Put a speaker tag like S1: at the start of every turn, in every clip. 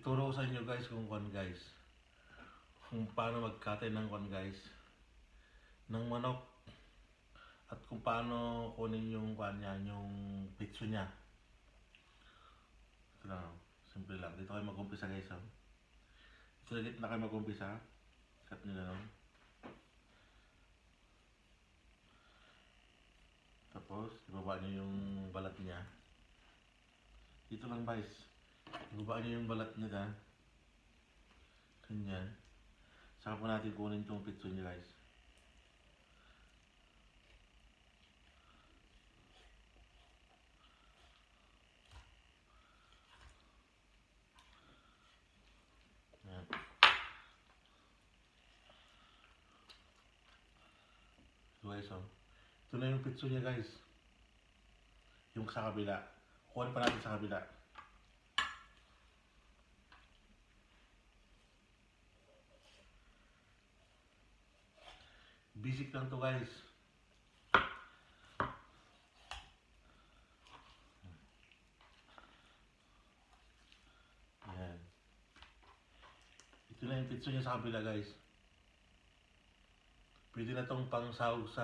S1: Ituro ko sa inyo guys kung paano magkatay ng guys ng manok at kung paano kunin yung yung pitso niya. Ito lang, simple lang. Dito kayo mag-umpisa guys. Ito na kayo mag-umpisa. Cut nyo na lang. Tapos, ibaba nyo yung balat niya. Dito lang guys. Ibaba nyo yung balat niya. Ganyan. Saka po natin kunin itong pitso niya guys. Ayan. So guys, ito na yung pitso niya guys. Yung sa kabila. Kunin pa natin sa kabila. Basic lang to guys. Ayan. Ito na yung pitso niya sa kabila guys. Pwede na itong pangsahog sa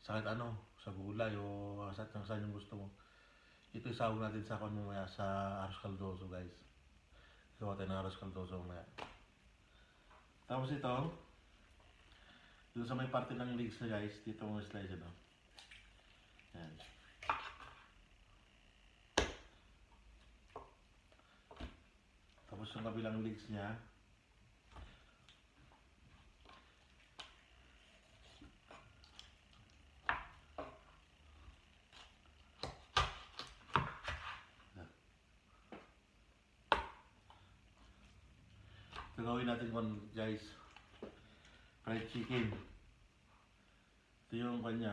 S1: kahit ano, sa gulay o saan yung gusto mo. Ito isahog natin sa mamaya sa arroz caldoso guys. Gawa tayo ng arroz caldoso mamaya. Tapos ito, dito sa may parte ng legs na guys, dito mo slice ito. Ayan. Tapos yung kabilang legs niya, ito gawin natin guys, fried chicken. Ito yung kanya,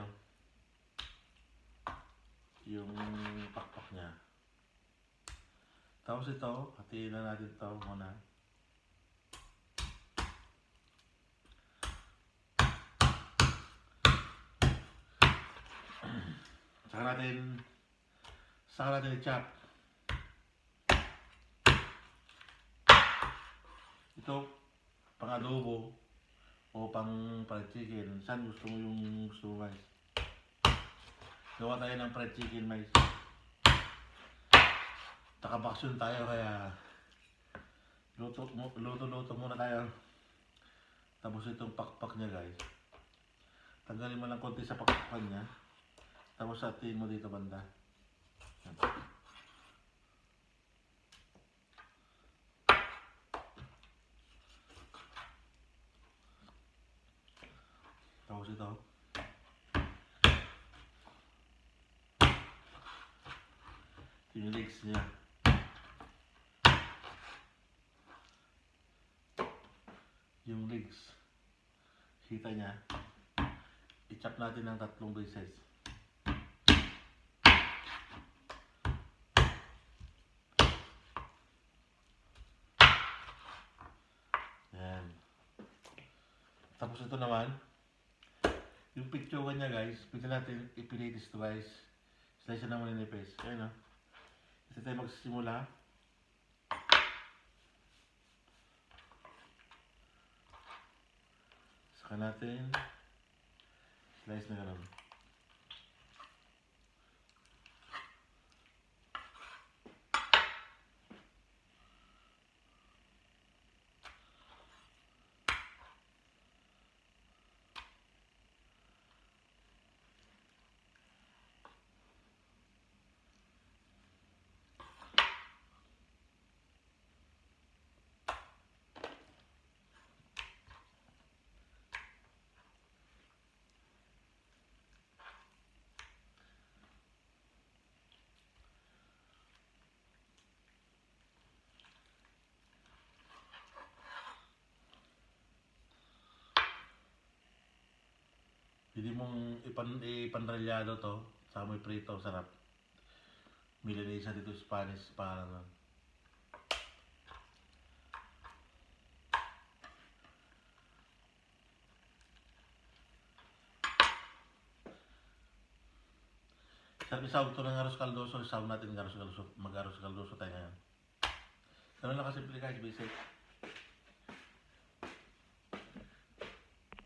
S1: yung pakpak niya. Tapos ito, hatiin na natin ito muna. Saka natin i-chop. Ito, pang adobo o pang fried chicken. Saan gusto mo yung gusto mo guys? Gawa tayo ng fried chicken guys. Nakabaksyon tayo kaya luto muna tayo. Tapos itong pakpak niya guys, tanggalin mo lang konti sa pakpakan niya. Tapos hatiin mo dito banda. Tapos ito, yung legs niya. Yung legs, kita niya, i-chop natin ng 3 beses. Ayan. Tapos ito naman, yung pitsugan niya guys, pwede natin ipinitis to guys. Slice na naman ninipis. Ayan o. Kasi tayo magsisimula. Saka natin slice na gano'n. Pwede mong ipanralyado to sa amoy prito, sarap. Milanesa dito Spanish parang isawag to ng arroz caldoso, isawag natin ng arroz caldoso, mag-arroz caldoso tayo ngayon. Ganun lang kasimple guys, basic.